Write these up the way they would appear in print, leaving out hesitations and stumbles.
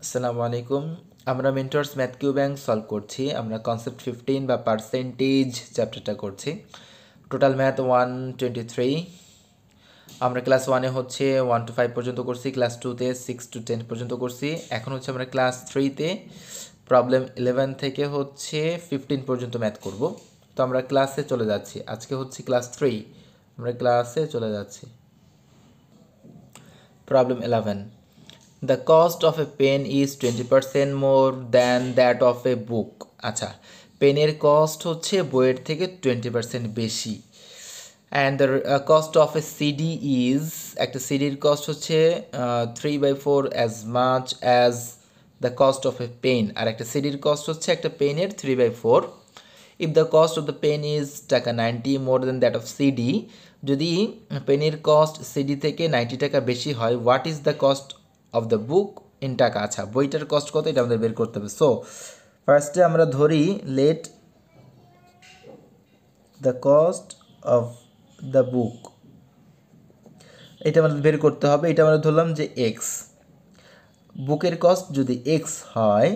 আসসালামু আলাইকুম। আমরা mentors math Q bank solve করছি। আমরা কনসেপ্ট 15 বা পার্সেন্টেজ চ্যাপ্টারটা করছি। Total math 123। আমরা ক্লাস 1-এ হচ্ছে 1 to 5 পর্যন্ত করছি, ক্লাস 2-তে 6 to 10 পর্যন্ত করছি। এখন হচ্ছে আমরা ক্লাস 3-তে প্রবলেম 11 থেকে হচ্ছে 15 পর্যন্ত ম্যাথ করব। তো আমরা ক্লাসে চলে যাচ্ছি। আজকে হচ্ছে ক্লাস 3, আমরা ক্লাসে চলে যাচ্ছি। Problem 11. The cost of a pen is 20% more than that of a book. আচ্ছা, পেনের কস্ট হচ্ছে বইয়ের থেকে 20% বেশি। And the cost of a CD is, একটা সিডির কস্ট হচ্ছে 3/4 as much as the cost of a pen. আর একটা সিডির কস্ট হচ্ছে একটা পেনের 3/4। If the cost of the pen is taka 90 more than that of CD, যদি পেনের কস্ট সিডি থেকে 90 টাকা বেশি হয়, what is the cost of the book in taka? আচ্ছা, বইটার কস্ট কত এটা আমাদের বের করতে হবে। সো ফার্স্টে আমরা ধরি let the cost of the বুক, এটা আমাদের বের করতে হবে। এটা আমরা ধরলাম যে এক্স, বুকের কস্ট যদি এক্স হয়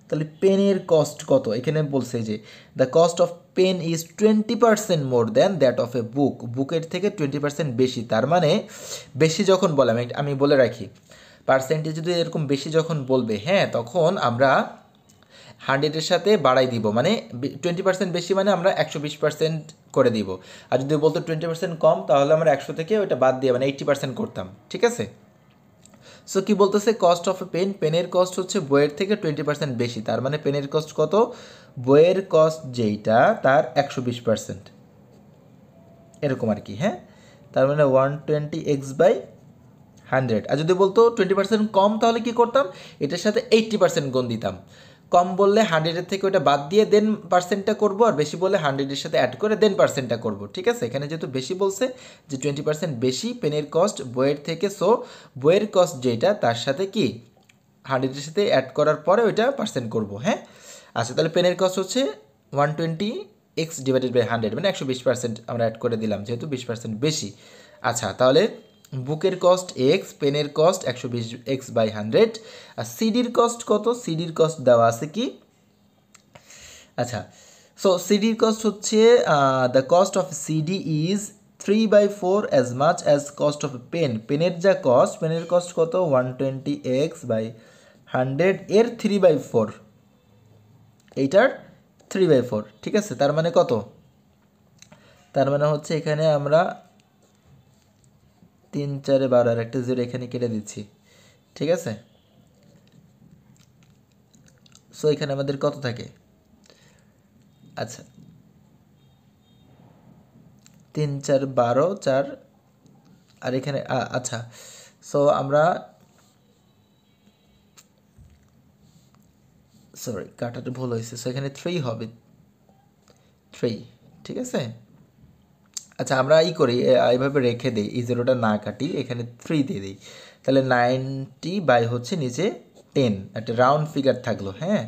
তাহলে পেনের কস্ট কত? এখানে বলছে যে the cost of pen is 20% more than that of a book, বুকের থেকে 20% বেশি। তার মানে বেশি যখন বলে, আমি বলে রাখি, পার্সেন্টেজ যদি এরকম বেশি যখন বলবে, হ্যাঁ, তখন আমরা 100-এর সাথে বাড়াই দিব, মানে 20% বেশি মানে আমরা 120% করে দিব। আর যদি বলতো 20% কম, তাহলে আমরা 100 থেকে ওইটা বাদ দিয়ে মানে 80% করতাম। ঠিক আছে? সো কি বলতেছে, কস্ট অফ এ পেন, পেনের কস্ট হচ্ছে বইয়ের থেকে 20% বেশি। তার মানে পেনের কস্ট কত? বইয়ের কস্ট যেইটা তার 120%, এরকম আর কি। হ্যাঁ, তার মানে 120x/100। আর যদি বলতো 20% কম, তাহলে কি করতাম, এটার সাথে 80% গুণ দিতাম। কম বললে 100-এর থেকে ওটা বাদ দিয়ে দেন পার্সেন্টটা করবো, আর বেশি বললে 100-এর সাথে অ্যাড করে দেন পার্সেন্টটা করবো। ঠিক আছে? এখানে যেহেতু বেশি বলছে যে 20% বেশি পেনের কস্ট বইয়ের থেকে, সো বইয়ের কস্ট যেটা তার সাথে কি 100-এর সাথে অ্যাড করার পরে ওইটা পার্সেন্ট করবো। হ্যাঁ, আচ্ছা, তাহলে পেনের কস্ট হচ্ছে 120x/100, মানে 120% আমরা অ্যাড করে দিলাম যেহেতু 20% বেশি। আচ্ছা, তাহলে বুকের কস্ট এক্স, পেনের কস্ট 120x/100। আর সিডির কস্ট কত? সিডির কস্ট দেওয়া আছে কি? আচ্ছা, সো সিডির কস্ট হচ্ছে the cost of CD is 3/4 as much as cost of pen. পেনের যা কস্ট, পেনের কস্ট কত? 120x/100 এর 3/4, এইটার 3/4। ঠিক আছে? তার মানে কত? তার মানে হচ্ছে এখানে আমরা 3 4 12 আর একটা 0 এখানে কেটে দিচ্ছি। ঠিক আছে? সো এখানে আমাদের কত থাকে? আচ্ছা, 3 4 12 4, আর এখানে আচ্ছা, সো আমরা সরি কাটাটা ভুল হয়েছে। সো এখানে 3 হবে, 3। ঠিক আছে? আচ্ছা, আমরা করি এইভাবে রেখে দিই, এই 0টা না কাটি, এখানে 3 দিয়ে দিই। তাহলে 90 হচ্ছে নিচে 10, একটা রাউন্ড ফিগার থাকলো। হ্যাঁ,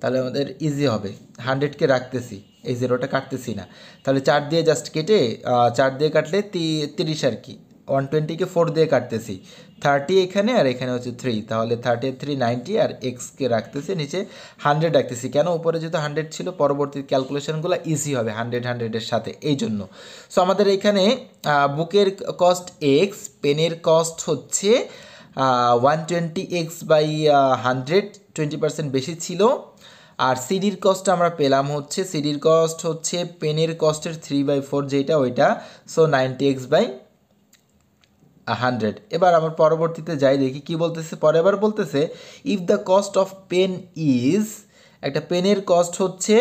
তাহলে আমাদের ইজি হবে। 100-কে রাখতেছি, এই 0টা কাটতেছি না। তাহলে 4 দিয়ে জাস্ট কেটে, 4 দিয়ে কাটলে 30 আর কি। 120-কে 4 দিয়ে কাটতেছি, 30 এখানে আর এখানে হচ্ছে 3, তাহলে 30 90, আর এক্সকে রাখতেছি নিচে 100 রাখতেছি। কেন? উপরে যেহেতু 100 ছিল, পরবর্তী ক্যালকুলেশনগুলো ইজি হবে 100-100-এর সাথে, এই জন্য। সো আমাদের এখানে বুকের কস্ট এক্স, পেনের কস্ট হচ্ছে 120x/100, 20% বেশি ছিল। আর সিডির কস্ট আমরা পেলাম হচ্ছে, সিডির কস্ট হচ্ছে পেনের কস্টের 3/4 যেটা ওইটা, সো 90x/100। এবার আমার পরবর্তীতে যাই, দেখি কি বলতেছে। পরে আবার বলতেছে if the cost of pen is, একটা পেনের কস্ট হচ্ছে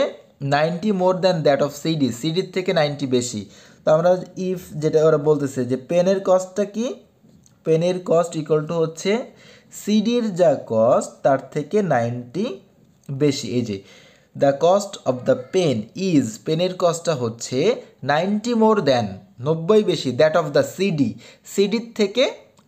90 more than that of CD, সিডির থেকে 90 বেশি। তো আমরা ইফ যেটা ওরা বলতেছে যে পেনের কস্টটা কি, পেনের কস্ট ইকুয়াল টু হচ্ছে সিডির যা কস্ট তার থেকে 90 বেশি। এই যে the cost of the pen is, পেনের কস্টটা হচ্ছে 90 মোর দ্যান, 90 বেশি, দ্যাট অফ দ্য সিডি, সিডির থেকে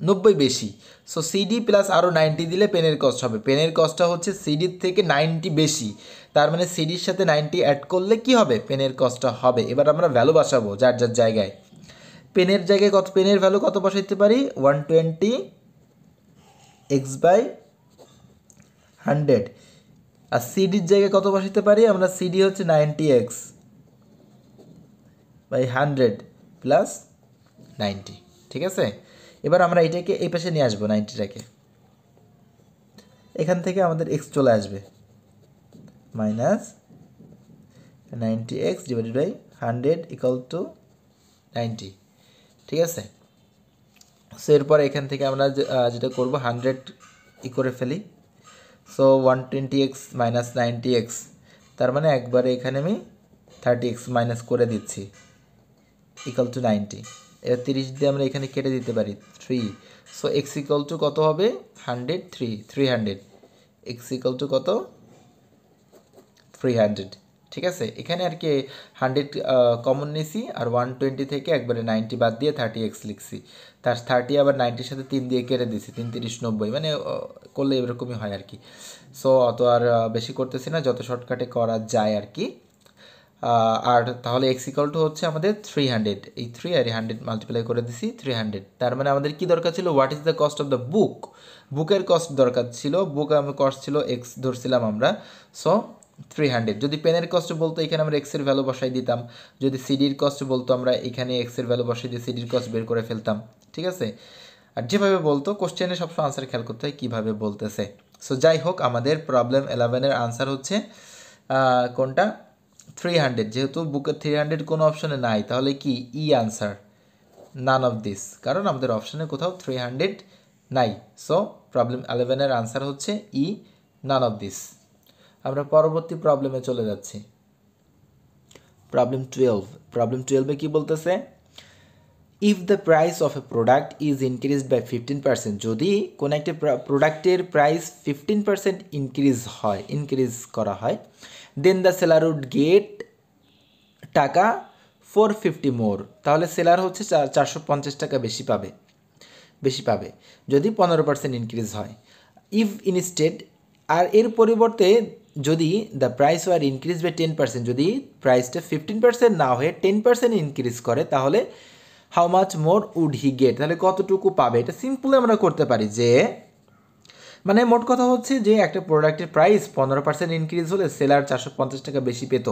90 বেশি। সো সিডি প্লাস আরও 90 দিলে পেনের কস্ট হবে। পেনের কস্টটা হচ্ছে সিডির থেকে 90 বেশি, তার মানে সিডির সাথে 90 অ্যাড করলে কি হবে? পেনের কস্টটা হবে। এবার আমরা ভ্যালু বসাবো যার যার জায়গায়। পেনের জায়গায় কত, পেনের ভ্যালু কত বসাইতে পারি? এক্স বাই 100, আর সিডির জায়গায় কত বসাতে পারি আমরা? সিডি হচ্ছে 90x বাই 100 প্লাস 90, ঠিক আছে। এবার আমরা এটাকে এই পাশে নিয়ে আসবো 90টাকে, এখান থেকে আমাদের এক্স চলে আসবে minus 90x divided by 100 equal to 90, ঠিক আছে। সো এরপর এখান থেকে আমরা যেটা করব 100 করে ফেলি, সো 120x মাইনাস 90x, তার মানে একবারে এখানে আমি 30x মাইনাস করে দিচ্ছি ইকুয়াল টু 90। এবার 30 দিয়ে আমরা এখানে কেটে দিতে পারি 3, সো x ইকুয়াল টু কত হবে? 300, x ইকুয়াল টু কত? 300, ঠিক আছে। এখানে আর কি 100 কমন নিয়েছি, আর 120 থেকে একবারে 90 বাদ দিয়ে 30x লিখছি, তার 30 আবার 90-র সাথে 3 দিয়ে কেটে দিছি, 3 30 90, মানে করলে এরকমই হয় আর কি। সো অত আর বেশি করতেছি না, যত শর্টকাটে করা যায় আর কি। আর তাহলে এক্স ইকুয়াল টু হচ্ছে আমাদের 300, এই 3 আর 100 মাল্টিপ্লাই করে দিছি 300, তার মানে আমাদের কি দরকার ছিল? What is the cost of the বুক, বুকের কস্ট দরকার ছিল। বুক আমার কস্ট ছিল এক্স ধরছিলাম আমরা, সো 300। যদি পেনের কস্ট বলতো এখানে আমরা এক্সের ভ্যালু বসাই দিতাম, যদি সিডির কস্ট বলতো আমরা এখানে এক্সের ভ্যালু বসাই দিয়ে সিডির কস্ট বের করে ফেলতাম, ঠিক আছে। আর যেভাবে বলতো কোশ্চেনে সবসময় আনসার খেয়াল করতে হয় কীভাবে বলতেছে। সো যাই হোক, আমাদের প্রবলেম 11-এর আনসার হচ্ছে কোনটা? 300। যেহেতু বুকের 300 কোনো অপশনে নাই, তাহলে কি ই আনসার, নান অফ দিস, কারণ আমাদের অপশনে কোথাও 300 নাই। সো প্রবলেম 11-এর আনসার হচ্ছে ই, নান অফ দিস। আমরা পরবর্তী প্রবলেমে চলে যাচ্ছি, প্রবলেম 12। প্রবলেম 12-এ কি বলতেছে? If the price of a product is increased by 15%, যদি কোনো একটা প্রোডাক্টের প্রাইস 15% ইনক্রিজ করা হয়, দেন দ্য সেলার উড গেট টাকা 450 মোর, তাহলে সেলার হচ্ছে 450 টাকা বেশি পাবে যদি 15% ইনক্রিজ হয়। ইফ ইনস্টেড, আর এর পরিবর্তে যদি the price were increase by 10%, যদি প্রাইসটা 15% না হয়ে 10% ইনক্রিজ করে, তাহলে how much more would he get, তাহলে কতটুকু পাবে? এটা সিম্পলি আমরা করতে পারি যে, মানে মোট কথা হচ্ছে যে একটা প্রোডাক্টের প্রাইস 15% ইনক্রিজ হলে সেলার 450 টাকা বেশি পেত,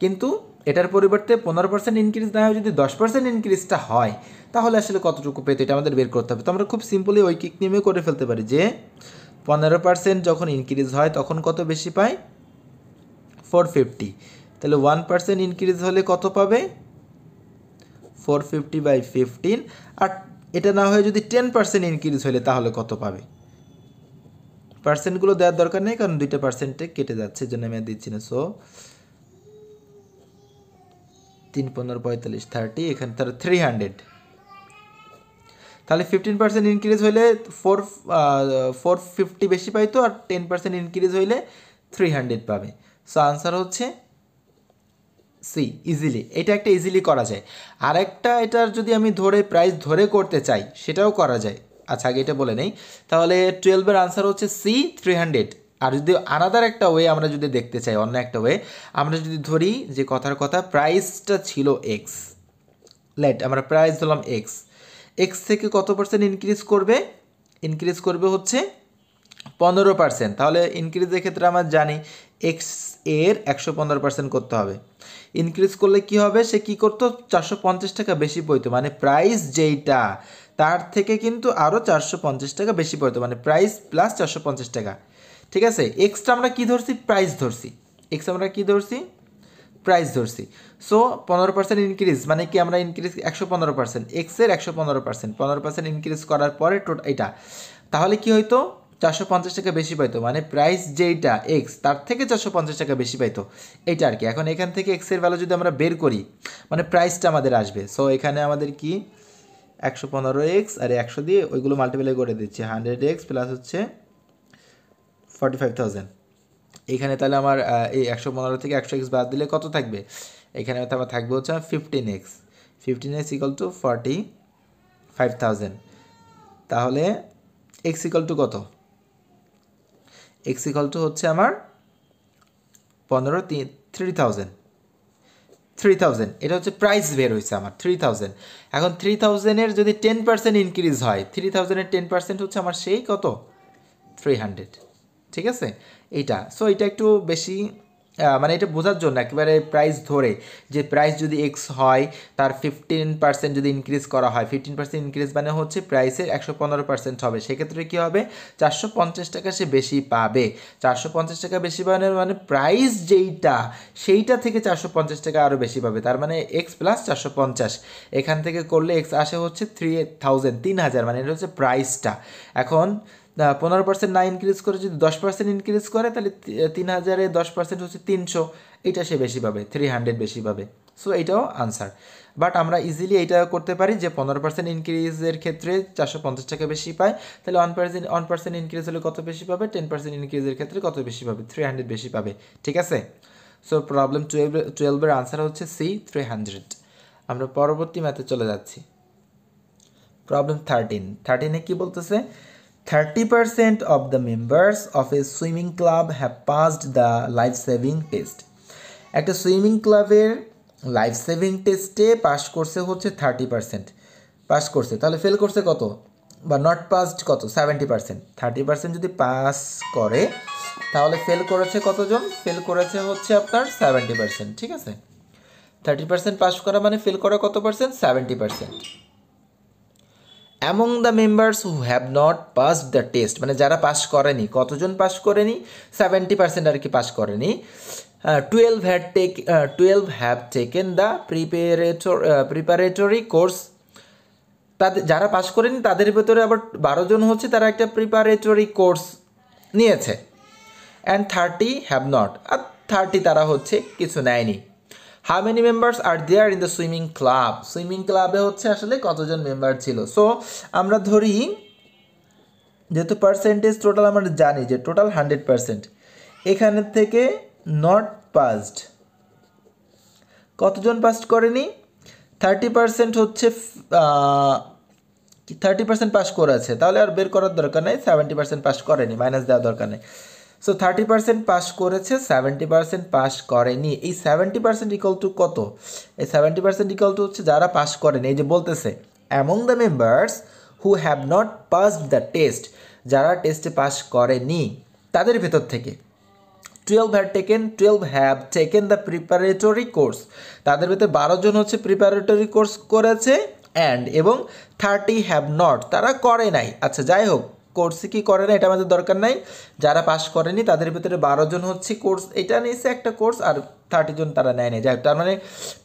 কিন্তু এটার পরিবর্তে 15% ইনক্রিজ না হয় যদি 10% ইনক্রিজটা হয়, তাহলে আসলে কতটুকু পেত এটা আমাদের বের করতে হবে। তো আমরা খুব সিম্পলি ঐকিক নিয়মে করে ফেলতে পারি যে 15% যখন ইনক্রিজ হয় তখন কত বেশি পায়? 450, তাহলে 1% ইনক্রিজ হলে কত পাবে? 450 বাই 15, আর এটা না হয়ে যদি 10% ইনক্রিজ হলে তাহলে কত পাবে? পার্সেন্টগুলো দেওয়ার দরকার নেই, কারণ 2টা পার্সেন্টে কেটে যাচ্ছে, জন্য আমি আর দিচ্ছি না। সো 3 15 45 30, এখানে তার 300, তাহলে 15% ইনক্রিজ হইলে 450 বেশি পাইতো, আর 10% ইনক্রিজ হইলে 300 পাবে। সো আনসার হচ্ছে সি, ইজিলি। এটা একটা ইজিলি করা যায়। আরেকটা, এটার যদি আমি প্রাইস ধরে করতে চাই সেটাও করা যায়। আচ্ছা, আগে এটা বলে নেই, তাহলে 12-এর আনসার হচ্ছে সি, 300। আর যদি আনাদার একটা ওয়ে আমরা যদি দেখতে চাই, অন্য একটা ওয়ে, আমরা যদি ধরি যে কথার কথা প্রাইসটা ছিল এক্স, আমরা প্রাইস ধরলাম এক্স থেকে কত পার্সেন্ট ইনক্রিজ করবে হচ্ছে 15%। তাহলে ইনক্রিজের ক্ষেত্রে আমরা জানি এক্স এর 115% করতে হবে। ইনক্রিজ করলে কি হবে? সে কি করতো? 450 টাকা বেশি পড়তো, মানে প্রাইস যেইটা তার থেকে কিন্তু আরও 450 টাকা বেশি পড়তো, মানে প্রাইস প্লাস 450 টাকা, ঠিক আছে। এক্সটা আমরা কি ধরছি? প্রাইস ধরছি। প্রাইস ধরছি। সো 15% ইনক্রিজ মানে কি? আমরা ইনক্রিজ 115%, এক্সের 115%, 15% ইনক্রিজ করার পরে এটা, তাহলে কি হইতো? 450 টাকা বেশি পাইতো, মানে প্রাইস যেইটা এক্স তার থেকে 450 টাকা বেশি পাইতো, এইটা আর কি। এখন এখান থেকে এক্সের ভ্যালু যদি আমরা বের করি, মানে প্রাইসটা আমাদের আসবে। সো এখানে আমাদের কি 115x আর 100 দিয়ে ওইগুলো মাল্টিপ্লাই করে দিচ্ছি, 100x প্লাস হচ্ছে 45,000। এখানে তাহলে আমার এই 115 থেকে 100x বাদ দিলে কত থাকবে? এখানে আমার থাকবে হচ্ছে 15x ইকুয়াল টু 45,000। তাহলে x ইকুয়াল টু কত? x ইকুয়াল টু হচ্ছে আমার 3,000। এটা হচ্ছে প্রাইস বের হয়েছে আমার 3,000। এখন 3,000-এর যদি 10% ইনক্রিজ হয়, 3,000-এর 10% হচ্ছে আমার সেই কত? 300, ঠিক আছে এইটা। সো এটা একটু বেশি মানে এটা বোঝার জন্য একেবারে প্রাইস ধরে যে প্রাইস যদি এক্স হয় তার 15% যদি ইনক্রিজ করা হয়, 15% ইনক্রিজ মানে হচ্ছে প্রাইসের 115% হবে, সেক্ষেত্রে কী হবে 450 টাকা সে বেশি পাবে। 450 টাকা বেশি পাবে মানে প্রাইস যেইটা সেইটা থেকে 450 টাকা আরও বেশি পাবে, তার মানে এক্স প্লাস 450 এখান থেকে করলে এক্স আসে হচ্ছে 3000, মানে এটা হচ্ছে প্রাইসটা। এখন 15% না ইনক্রিজ করে যদি 10% ইনক্রিজ করে তাহলে 3000-এ 10% হচ্ছে 300, এটা সে বেশি পাবে, 300 বেশি পাবে। সো এটাও আনসার। বাট আমরা ইজিলি এটা করতে পারি যে 15% ইনক্রিজের ক্ষেত্রে 450 টাকা বেশি পায়, তাহলে 1% ইনক্রিজ হলে কত বেশি পাবে, 10% ইনক্রিজের ক্ষেত্রে কত বেশি পাবে, 300 বেশি পাবে, ঠিক আছে। সো প্রবলেম 12-এর আনসার হচ্ছে সি, 300। আমরা পরবর্তী ম্যাথে চলে যাচ্ছি। প্রবলেম 13-এ কি বলতেছে, 30% of the members of a swimming club have passed the life saving test। একটা সুইমিং ক্লাবের লাইফ সেভিং টেস্টে পাস করছে হচ্ছে 30%, পাস করছে, তাহলে ফেল করছে কত, বা নট পাসড কত, 70%। 30% যদি পাস করে তাহলে ফেল করেছে কতজন, ফেল করেছে হচ্ছে আপনার 70%, ঠিক আছে। 30% পাস করা মানে ফেল করা কত percent, 70%। Among the members who have not pass the test, মানে যারা পাস করেনি, কতজন পাস করেনি, 70% আর কি পাস করেনি। 12 have taken the preparatory course, তাদের যারা পাস করেনি তাদের ভেতরে আবার 12 জন হচ্ছে তারা একটা প্রিপারেটরি কোর্স নিয়েছে। অ্যান্ড 30 হ্যাভ নট, আর 30 তারা হচ্ছে কিছু নেয়নি। How many members are there in the swimming club, swimming ক্লাবে হচ্ছে আসলে কতজন মেম্বার ছিল। সো আমরা ধরি যেহেতু পার্সেন্টেজ টোটাল আমরা জানি যে টোটাল 100%, এখানে থেকে নট পাসড কতজন পাস করেনি, 30% হচ্ছে 30% পাস করেছে, তাহলে আর বের করার দরকার নেই, 70% পাস করেনি, মাইনাস দেওয়ার দরকার নেই। সো 30% পাস করেছে, 70% পাস করেনি। এই 70% ইকুয়াল টু কত, এই 70% ইকুয়াল টু হচ্ছে যারা পাস করেনি। এই যে বলতেছে among the members who have not passed the test, যারা টেস্টে পাস করেনি তাদের ভেতর থেকে 12 have taken the preparatory course, তাদের ভেতরে 12 জন হচ্ছে প্রিপারেটরি কোর্স করেছে, অ্যান্ড এবং 30 হ্যাভ নট, তারা করে নাই। আচ্ছা যাই হোক, কোর্সে কি করে না এটা আমাদের দরকার নাই, যারা পাস করেনি তাদের ভিতরে 12 জন হচ্ছে কোর্স এটা নিয়েছে একটা কোর্স, আর 30 জন তারা নেয়নি। যাই হোক, তার মানে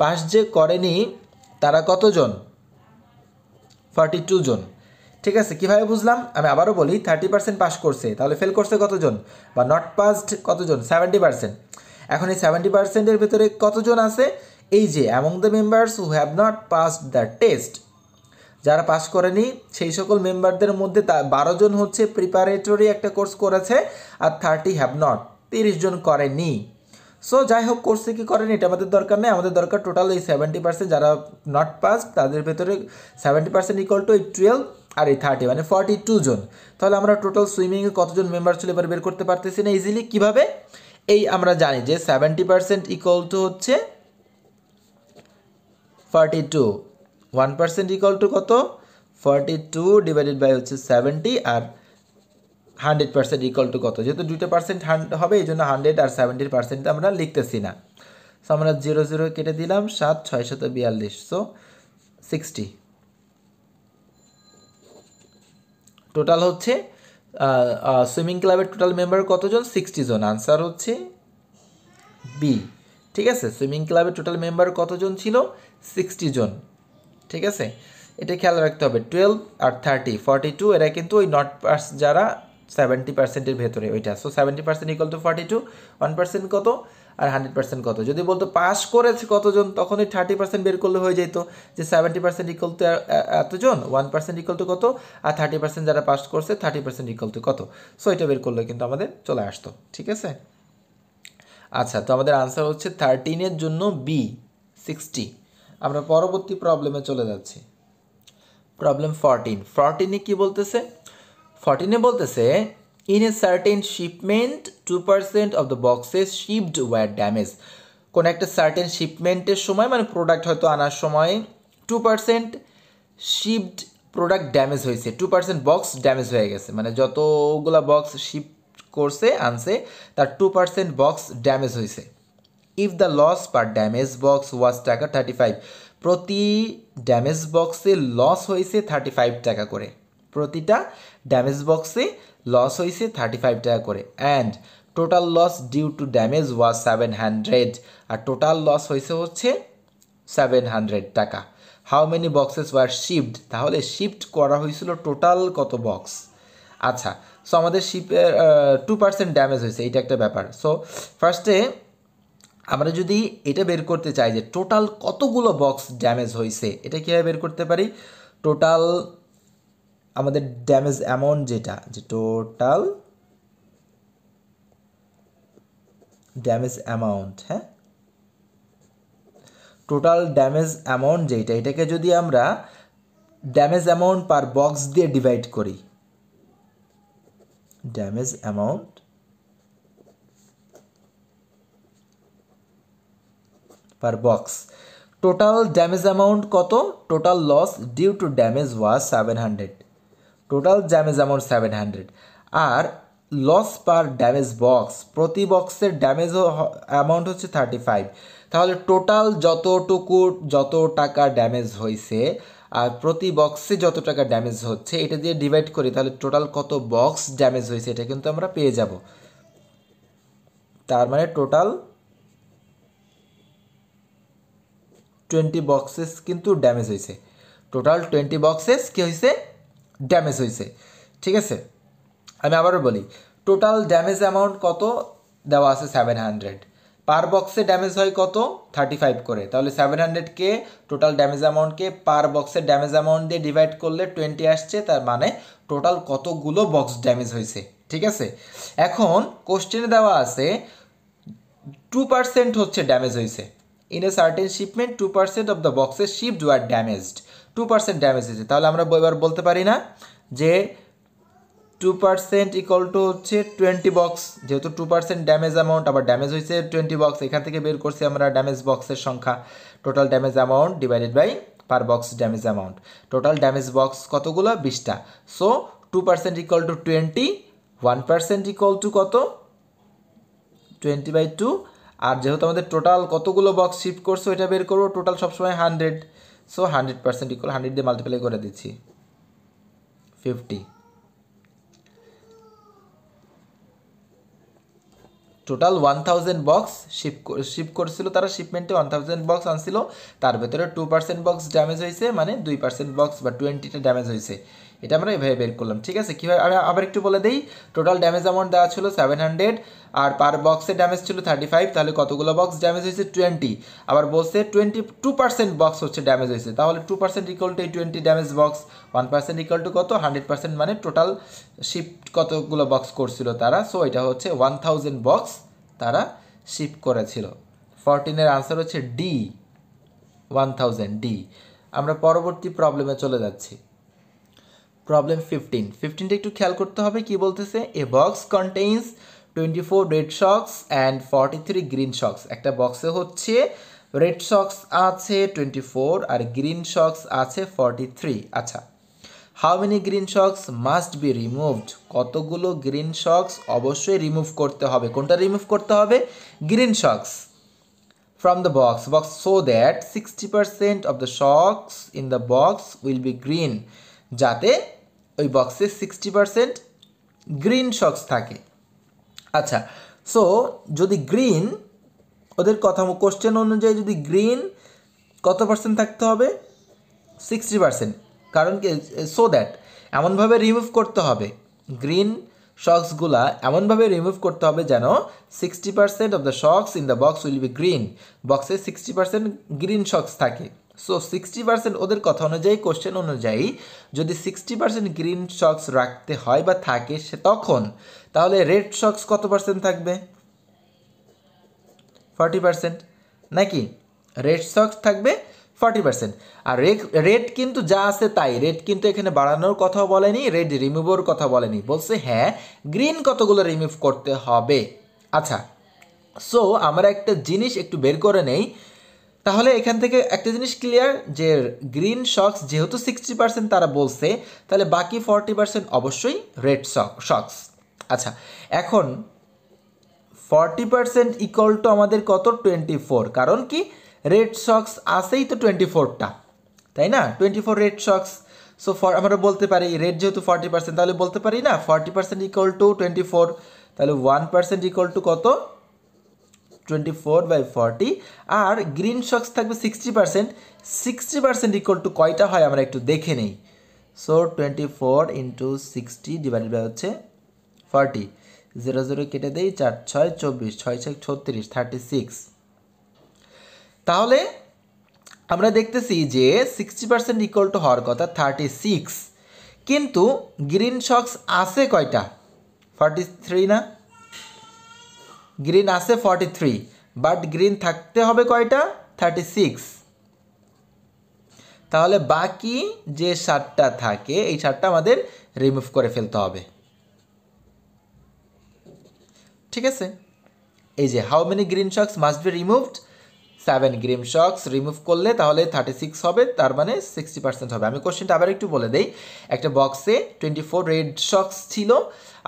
পাস যে করেনি তারা কতজন, 42 জন, ঠিক আছে। কীভাবে বুঝলাম আমি আবারও বলি, 30% পাস করছে, তাহলে ফেল করছে কতজন, বা নট পাসড কতজন, 70%। এখন এই 70%-এর ভিতরে কতজন আছে, এই যে among the members who have not passed the test, যারা পাস করেনি সেই সকল মেম্বারদের মধ্যে 12 জন হচ্ছে প্রিপারেটরি একটা কোর্স করেছে, আর 30 হ্যাভ নট, 30 জন করেনি। সো যাই হোক, কোর্সে কি করেনি এটা আমাদের দরকার নেই, আমাদের দরকার টোটাল এই 70% যারা নট পাস, তাদের ভেতরে 70% ইকুয়াল টু এই 12 আর এই 30 মানে 42 জন। তাহলে আমরা টোটাল সুইমিংয়ে কতজন মেম্বার ছিল এবার বের করতে পারতেছি না ইজিলি। কীভাবে, এই আমরা জানি যে 70% ইকুয়াল টু হচ্ছে 42, 1% ইকুয়াল টু কত, 42 ডিভাইডেড বাই হচ্ছে 70, আর 100% ইকুয়াল টু কত, যেহেতু 2% হবে এই জন্য 100 আর 70% আমরা লিখতেছি না। সো আমরা 0 0 কেটে দিলাম, 7 6 42, সো 60। টোটাল হচ্ছে সুইমিং ক্লাবের টোটাল মেম্বার কতজন, 60 জন। আনসার হচ্ছে বি, ঠিক আছে। সুইমিং ক্লাবের টোটাল মেম্বার কতজন ছিল, 60 জন, ঠিক আছে। এটা খেয়াল রাখতে হবে, 12 আর 30 42 এরা কিন্তু ওই নট পাস যারা 70%-এর ভেতরে ওইটা। সো 70% ইকুয়াল টু 42, 1% কত, আর 100% কত। যদি বলতো পাস করেছে কতজন, তখন ওই 30% বের করলে হয়ে যেত যে 70% ইকুয়াল টু এতজন, 1% ইকুয়াল টু কত, আর 30% যারা পাস করছে 30% ইকুয়াল টু কত। সো এটা বের করলে কিন্তু আমাদের চলে আসতো, ঠিক আছে। আচ্ছা, তো আমাদের আনসার হচ্ছে 13-এর জন্য বি, 60। আমরা পরবর্তী প্রবলেমে চলে যাচ্ছি। প্রবলেম 14-এ কি বলতেছে, 14-এ বলতেছে in a certain shipment 2% of the boxes shipped were damage. কোনো একটা সার্টেন শিপমেন্টের সময় মানে প্রোডাক্ট হয়তো আনার সময় 2% শিপড প্রোডাক্ট ড্যামেজ হয়েছে, 2% বক্স ড্যামেজ হয়ে গেছে, মানে যতগুলা বক্স শিপ করছে আনছে তার 2% বক্স ড্যামেজ হয়েছে। If the loss per damage box was taka 35, প্রতি ড্যামেজ বক্সে লস হয়েছে 35 টাকা করে, প্রতিটা ড্যামেজ বক্সে লস হয়েছে 35 টাকা করে। And total loss due to damage was 700, আর টোটাল লস হয়েছে হচ্ছে 700 টাকা। How many boxes were shipped, তাহলে শিফট করা হয়েছিল টোটাল কত বক্স। আচ্ছা, সো আমাদের শিপের 2% ড্যামেজ হয়েছে, এইটা একটা ব্যাপার। সো ফার্স্টে আমরা যদি এটা বের করতে চাই যে টোটাল কতগুলো বক্স ড্যামেজ হয়েছে, এটা কীভাবে বের করতে পারি? টোটাল আমাদের ড্যামেজ অ্যামাউন্ট যেটা, যে টোটাল ড্যামেজ অ্যামাউন্ট, হ্যাঁ, টোটাল ড্যামেজ অ্যামাউন্ট যেটা, এটাকে যদি আমরা ড্যামেজ অ্যামাউন্ট পার বক্স দিয়ে ডিভাইড করি, damage amount per box, total damage amount কত? Total loss due to damage was 700, total damage amount 700, আর লস পার ড্যামেজ বক্স, প্রতি বক্সের ড্যামেজ অ্যামাউন্ট হচ্ছে 35। তাহলে টোটাল যত টাকা ড্যামেজ হয়েছে আর প্রতি বক্সে যত টাকা ড্যামেজ হচ্ছে, এটা দিয়ে ডিভাইড করি, তাহলে টোটাল কত বক্স ড্যামেজ হয়েছে এটা কিন্তু আমরা পেয়ে যাব। তার মানে টোটাল 20 বক্সেস কিন্তু ড্যামেজ হয়েছে, টোটাল 20 বক্সেস কী হয়েছে? ড্যামেজ হয়েছে। ঠিক আছে, আমি আবারও বলি, টোটাল ড্যামেজ অ্যামাউন্ট কত দেওয়া আছে? 700, পার বক্সে ড্যামেজ হয় কত? 35 করে। তাহলে 700কে টোটাল ড্যামেজ অ্যামাউন্টকে পার বক্সের ড্যামেজ অ্যামাউন্ট দিয়ে ডিভাইড করলে 20 আসছে, তার মানে টোটাল কতগুলো বক্স ড্যামেজ হয়েছে। ঠিক আছে, এখন কোশ্চেনে দেওয়া আছে 2% হচ্ছে ড্যামেজ হয়েছে। In a certain shipment 2% of the boxes shipped were damaged, 2% damage হয়েছে। তাহলে আমরা এবার বলতে পারি না যে 2% ইকুয়াল টু হচ্ছে 20 বক্স, যেহেতু 2% ড্যামেজ অ্যামাউন্ট, আবার ড্যামেজ হয়েছে 20 বক্স, এখান থেকে বের করছি আমরা ড্যামেজ বক্সের সংখ্যা, total damage amount divided by per box damage amount. Total damage box কতগুলো? 20টা। So 2% equal to 20, 1% equal to কত? 20/2, আর যেহেতু আমাদের টোটাল কতগুলো বক্স শিফট করছে ওইটা বের করবো, টোটাল সবসময় 100, সো 100% ইকুয়াল 100 দিয়ে মাল্টিপ্লাই করে দিচ্ছি 50। টোটাল 1000 বক্স শিপ করছিল তারা, শিপমেন্টে 1000 বক্স আনছিল, তার ভেতরে 2% বক্স ড্যামেজ হয়েছে, মানে 2% বক্স বা 20টা ড্যামেজ হয়েছে। এটা আমরা এভাবে বের করলাম। ঠিক আছে, কীভাবে আমি আবার একটু বলে দিই, টোটাল ড্যামেজ অ্যামাউন্ট দেওয়া ছিল 700, আর পার বক্সে ড্যামেজ ছিল 35, তাহলে কতগুলো বক্স ড্যামেজ হয়েছে? 20। আবার বলছে 2% বক্স হচ্ছে ড্যামেজ হয়েছে, তাহলে 2% equal to 20 damage box, 1% equal to কত? 100%, মানে টোটাল শিফট কতগুলো বক্স করছিল তারা। সো এটা হচ্ছে 1000 বক্স তারা শিফট করেছিল। 14-এর আনসার হচ্ছে ডি, 1000 ডি। আমরা পরবর্তী প্রবলেমে চলে যাচ্ছি। প্রবলেম 15টা একটু খেয়াল করতে হবে, কি বলতেছে? A box contains 24 red socks and 43 green socks. একটা বক্সে হচ্ছে রেড শক্স আছে 24 আর গ্রিন শক্স আছে 43। আচ্ছা, how many green শক্স must be removed, কতগুলো গ্রিন শক্স অবশ্যই রিমুভ করতে হবে। কোনটা রিমুভ করতে হবে? Green শক্স from the box so that 60% of the শক্স in the box will be green, যাতে ওই বক্সে 60% গ্রিন শক্স থাকে। আচ্ছা, সো যদি গ্রিন, ওদের কথা কোশ্চেন অনুযায়ী যদি গ্রিন কত পার্সেন্ট থাকতে হবে? 60%, কারণ কি? সো দ্যাট এমনভাবে রিমুভ করতে হবে, গ্রিন শক্সগুলা এমনভাবে রিমুভ করতে হবে যেন 60% of the শক্স in the box will be green, বক্সে 60% গ্রিন শক্স থাকে। সো 60% ওদের কথা অনুযায়ী, কোশ্চেন অনুযায়ী যদি 60% গ্রিন শক্স রাখতে হয় বা থাকে সে তখন, তাহলে রেড শক্স কত পার্সেন্ট থাকবে? 40%, নাকি? রেড শক্স থাকবে 40%। আর রেড কিন্তু যা আছে তাই, রেড কিন্তু এখানে বাড়ানোর কথাও বলেনি, রেড রিমুভের কথা বলেনি, বলছে হ্যাঁ গ্রিন কতগুলো রিমুভ করতে হবে। আচ্ছা, সো আমরা একটা জিনিস একটু বের করে নেই, তাহলে এখান থেকে একটা জিনিস ক্লিয়ার যে গ্রিন শক্স যেহেতু 60% তারা বলছে, তাহলে বাকি 40% অবশ্যই রেড শক্স। আচ্ছা, এখন 40% ইকুয়াল টু আমাদের কত? 24। কারণ কি, রেড শক্স আসেই তো 24টা, তাই না? 24 রেড শক্স। সো আমরা বলতে পারি রেড যেহেতু 40%, তাহলে বলতে পারি না 40% ইকুয়াল টু 24, তাহলে 1% ইকুয়াল টু কত? 24/40। আর গ্রিন শক্স থাকবে 60%, 60% ইকুয়াল টু কয়টা হয় আমরা একটু দেখে নেই। সো 24 ইন্টু 60 ডিভাইডেড বাই হচ্ছে 40, 0 0 কেটে দেই, 4 6 24, 6 6 36, 36। তাহলে আমরা দেখতেছি যে 60% ইকুয়াল টু হওয়ার কথা 36, কিন্তু গ্রিন শক্স আছে কয়টা? 43 না? গ্রিন আছে 43, বাট গ্রিন থাকতে হবে কয়টা? 36। তাহলে বাকি যে 7টা থাকে এই 7টা আমাদের রিমুভ করে ফেলতে হবে। ঠিক আছে, এই যে how many green শক্স must be removed? 7 green শক্স remove করলে তাহলে 36 হবে, তার মানে 60% হবে। আমি কোশ্চেনটা আবার একটু বলে দেই। একটা বক্সে 24 রেড শক্স ছিল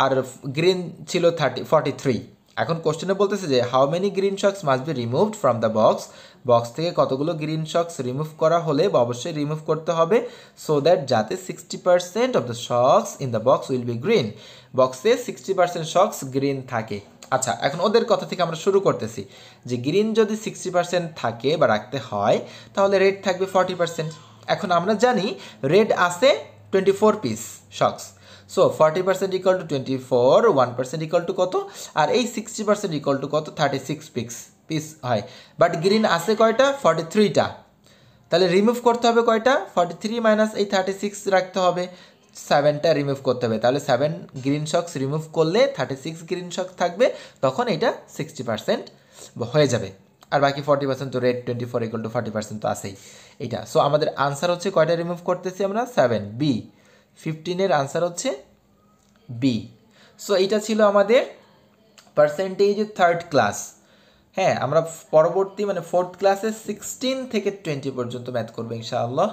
আর গ্রিন ছিল 43। এখন কোশ্চেনে বলতেছে যে how many green শক্স must be removed from the box, box থেকে কতগুলো গ্রিন শক্স রিমুভ করা হলে বা অবশ্যই রিমুভ করতে হবে, সো দ্যাট যাতে 60% of the শক্স in the box will be green, বক্সে 60% শক্স গ্রিন থাকে। আচ্ছা, এখন ওদের কথা থেকে আমরা শুরু করতেছি যে গ্রিন যদি 60% থাকে বা রাখতে হয় তাহলে রেড থাকবে 40%। এখন আমরা জানি রেড আছে 24 piece শক্স, so 40% equal to 24, 1% equal to কত? আর এই 60% ইকুয়াল টু কত? 36 পিস হয়। বাট গ্রিন আছে কয়টা? 43টা। তাহলে রিমুভ করতে হবে কয়টা? 43 মাইনাস এই 36 রাখতে হবে, 7টা রিমুভ করতে হবে। তাহলে 7 গ্রিন শক্স রিমুভ করলে 36 গ্রিন শক্স থাকবে, তখন এটা 60% হয়ে যাবে। আর বাকি 40% তো রেড 24 ইকুয়াল টু 40% তো আছেই এইটা। সো আমাদের আনসার হচ্ছে কয়টা রিমুভ করতেছি আমরা? 7। বি 15-এর আনসার হচ্ছে বি। সো এইটা ছিল আমাদের পার্সেন্টেজের 3rd ক্লাস। হ্যাঁ, আমরা পরবর্তী মানে 4th ক্লাসে 16 থেকে 20 পর্যন্ত ম্যাথ করবো ইনশাআল্লাহ।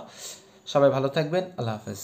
সবাই ভালো থাকবেন, আল্লাহ হাফেজ।